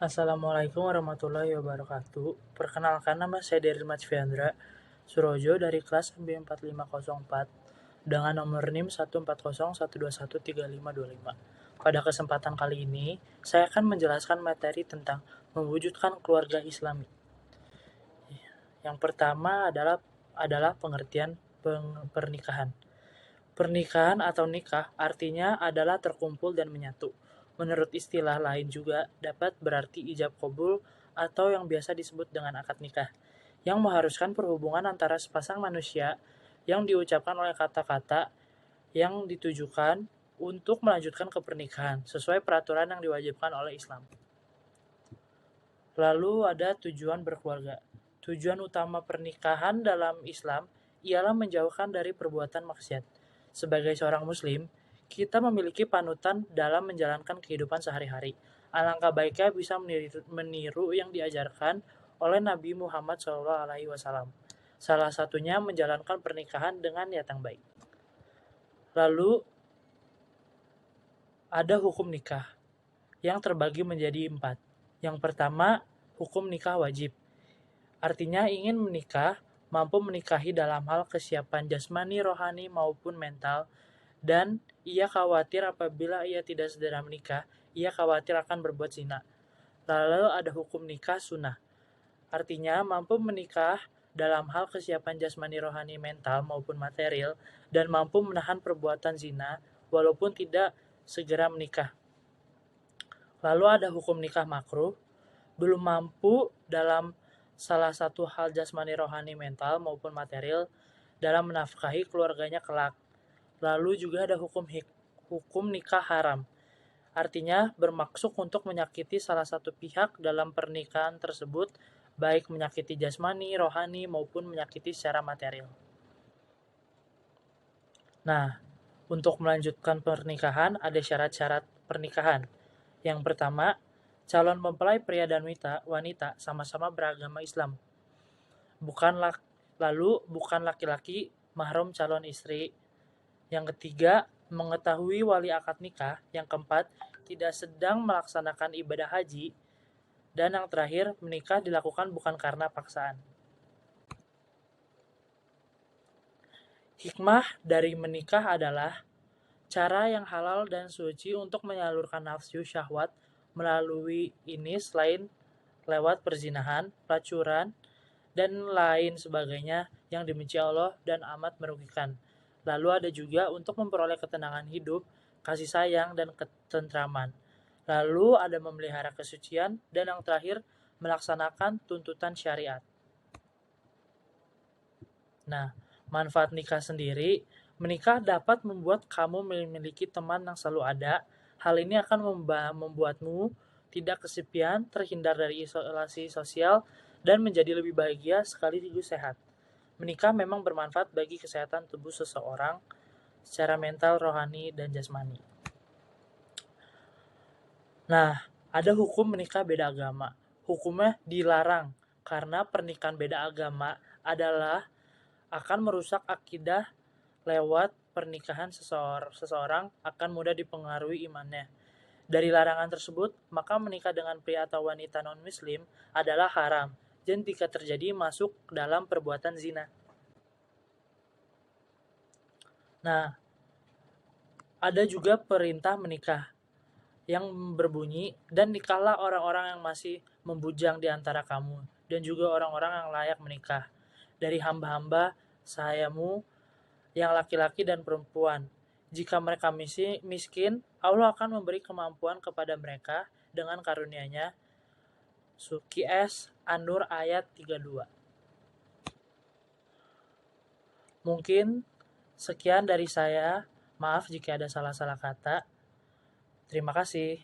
Assalamualaikum warahmatullahi wabarakatuh. Perkenalkan, nama saya Deril Fiandra Surojo dari kelas MB4504 dengan nomor NIM 14012135525. Pada kesempatan kali ini, saya akan menjelaskan materi tentang mewujudkan keluarga Islami. Yang pertama adalah pengertian pernikahan. Pernikahan atau nikah artinya adalah terkumpul dan menyatu. Menurut istilah lain juga dapat berarti ijab kabul atau yang biasa disebut dengan akad nikah, yang mengharuskan perhubungan antara sepasang manusia yang diucapkan oleh kata-kata yang ditujukan untuk melanjutkan ke pernikahan sesuai peraturan yang diwajibkan oleh Islam. Lalu ada tujuan berkeluarga. Tujuan utama pernikahan dalam Islam ialah menjauhkan dari perbuatan maksiat. Sebagai seorang muslim, kita memiliki panutan dalam menjalankan kehidupan sehari-hari. Alangkah baiknya bisa meniru yang diajarkan oleh Nabi Muhammad SAW. Salah satunya menjalankan pernikahan dengan niat yang baik. Lalu ada hukum nikah yang terbagi menjadi 4. Yang pertama, hukum nikah wajib. Artinya ingin menikah, mampu menikahi dalam hal kesiapan jasmani, rohani, maupun mental, dan ia khawatir apabila ia tidak segera menikah, ia khawatir akan berbuat zina. Lalu ada hukum nikah sunnah. Artinya mampu menikah dalam hal kesiapan jasmani, rohani, mental, maupun material, dan mampu menahan perbuatan zina walaupun tidak segera menikah. Lalu ada hukum nikah makruh, belum mampu dalam salah satu hal jasmani, rohani, mental, maupun material dalam menafkahi keluarganya kelak. Lalu juga ada hukum nikah haram. Artinya bermaksud untuk menyakiti salah satu pihak dalam pernikahan tersebut, baik menyakiti jasmani, rohani, maupun menyakiti secara material. Nah, untuk melanjutkan pernikahan ada syarat-syarat pernikahan. Yang pertama, calon mempelai pria dan wanita sama-sama beragama Islam. Bukan laki-laki mahram calon istri. Yang ketiga, mengetahui wali akad nikah. Yang keempat, tidak sedang melaksanakan ibadah haji. Dan yang terakhir, menikah dilakukan bukan karena paksaan. Hikmah dari menikah adalah cara yang halal dan suci untuk menyalurkan nafsu syahwat melalui ini selain lewat perzinahan, pelacuran, dan lain sebagainya yang dibenci Allah dan amat merugikan. Lalu ada juga untuk memperoleh ketenangan hidup, kasih sayang, dan ketentraman. Lalu ada memelihara kesucian, dan yang terakhir melaksanakan tuntutan syariat. Nah, manfaat nikah sendiri, menikah dapat membuat kamu memiliki teman yang selalu ada. Hal ini akan membuatmu tidak kesepian, terhindar dari isolasi sosial, dan menjadi lebih bahagia sekaligus sehat. Menikah memang bermanfaat bagi kesehatan tubuh seseorang secara mental, rohani, dan jasmani. Nah, ada hukum menikah beda agama. Hukumnya dilarang karena pernikahan beda agama adalah akan merusak akidah. Lewat pernikahan seseorang akan mudah dipengaruhi imannya. Dari larangan tersebut, maka menikah dengan pria atau wanita non-muslim adalah haram, dan jika terjadi masuk dalam perbuatan zina. Nah, ada juga perintah menikah yang berbunyi, dan nikahlah orang-orang yang masih membujang di antara kamu, dan juga orang-orang yang layak menikah, dari hamba-hamba sahayamu yang laki-laki dan perempuan. Jika mereka miskin, Allah akan memberi kemampuan kepada mereka dengan karunia-Nya. Qs An-Nur ayat 32. Mungkin sekian dari saya. Maaf jika ada salah-salah kata. Terima kasih.